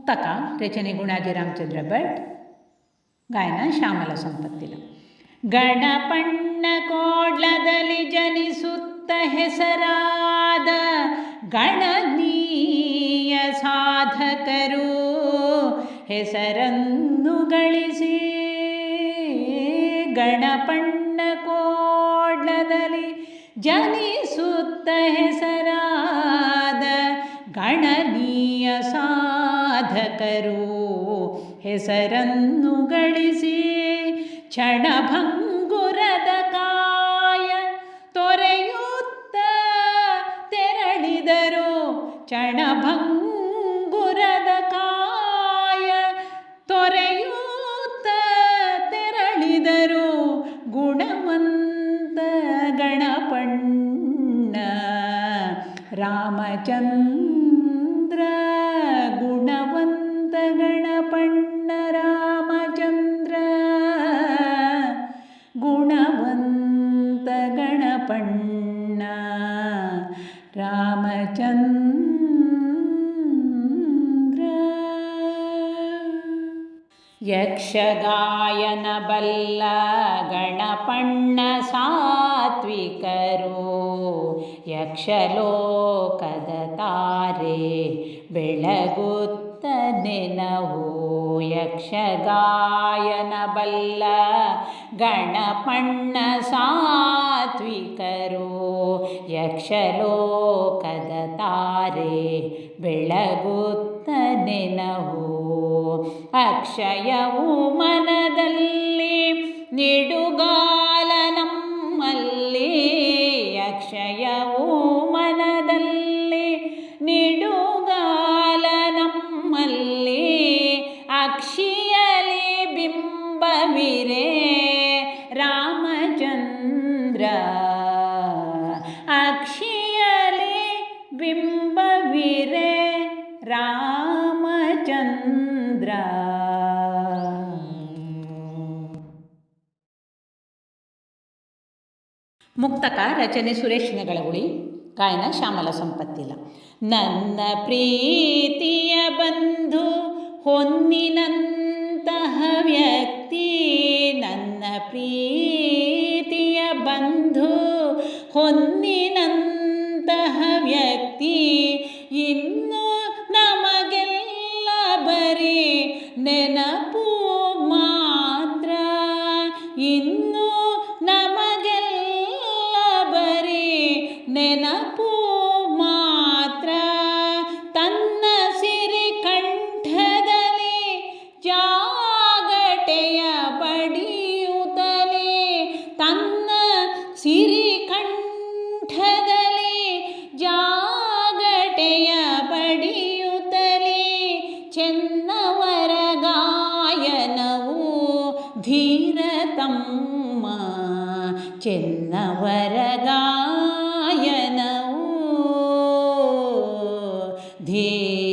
ಮುಕ್ತಕ ರಚನೆ ಗುಣಾಜಿ ರಾಮಚಂದ್ರ ಭಟ್, ಗಾಯನ ಶ್ಯಾಮಲ ಸಂಪತ್ತಿಲ. ಗಣಪಣ್ಣ ಕೋಡ್ಲದಲ್ಲಿ ಜನಿಸುತ್ತ ಹೆಸರಾದ ಗಣನೀಯ ಸಾಧಕರು ಹೆಸರನ್ನು ಗಳಿಸಿ. ಗಣಪಣ್ಣ ಕೋಡ್ಲದಲ್ಲಿ ಜನಿಸುತ್ತ ಹೆಸರಾದ ಗಣನೀಯ ಸಾಧಕರು ಹೆಸರನ್ನು ಗಳಿಸಿ. ಕ್ಷಣಭಂಗುರದ ಕಾಯ ತೊರೆಯುತ್ತ ತೆರಳಿದರು. ಕ್ಷಣಭಂಗುರದ ಕಾಯ ತೊರೆಯುತ್ತ ತೆರಳಿದರು. ಗುಣವಂತ ಗಣಪಣ್ಣ ರಾಮಚಂದ್ರ. ಗುಣವಂತ ಗಣಪಣ್ಣ ರಾಮಚಂದ್ರ. ಗುಣವಂತ ಗಣಪಣ್ಣ ರಾಮಚಂದ್ರ. ಯಕ್ಷಗಾಯನ ಬಲ್ಲ ಗಣಪಣ್ಣ ಸಾತ್ವಿಕರು ಯಕ್ಷಲೋಕದ ತಾರೆ ಬೆಳಗುತ್ತ ನೆನಹು. ಯಕ್ಷಗಾಯನ ಬಲ್ಲ ಗಣಪಣ್ಣ ಸಾತ್ವಿಕರು ಯಕ್ಷಲೋಕದ ತಾರೆ ಬೆಳಗುತ್ತ ನೆನಹು. ಅಕ್ಷಯವು ಮನದಲ್ಲಿ ನಿಡುಗಾಲ ನಮ್ಮಲ್ಲಿ. ಅಕ್ಷಯವು ಮನದಲ್ಲಿ ನಿಡುಗಾಲ ನಮ್ಮಲ್ಲಿ. ಅಕ್ಷಿಯಲಿ ಬಿಂಬವಿರೆ ರಾಮಚಂದ್ರ. ಅಕ್ಷಿಯಲಿ ಬಿಂಬವಿರೆ ರಾಮಚಂದ್ರ. ಮುಕ್ತಕ ರಚನೆ ಸುರೇಶ್ ನಗಳಗುಳಿ, ಗಾಯನ ಶ್ಯಾಮಲ ಸಂಪತ್ತಿಲ. ನನ್ನ ಪ್ರೀತಿಯ ಬಂಧು ಹೊನ್ನಿನಂತಹ ವ್ಯಕ್ತಿ. ನನ್ನ ಪ್ರೀತಿಯ ಬಂಧು ಹೊನ್ನಿನಂತಹ ವ್ಯಕ್ತಿ. ಇನ್ನು ನಮಗೆಲ್ಲ ಬರೀ ನೆನಪು ಮಾತ್ರ. ಇನ್ನು ನಮಗೆಲ್ಲ ಬರೀ ನೆನಪು ಮಾತ್ರ. ತನ್ನ ಸಿರಿ ಕಂಠದಲ್ಲಿ ಜಾಗಟೆಯ ಬಡಿಯುತ್ತಲೇ. ತನ್ನ ಸಿರಿ ಕಂಠದಲ್ಲಿ ಜಾಗಟೆಯ ಬಡಿಯುತ್ತಲೇ. ಚೆನ್ನವರ ಗಾಯನವು ಧೀರತಮ್ಮ. ಚೆನ್ನವರ ಗಾಯನವು ಧೀರತಮ್ಮ.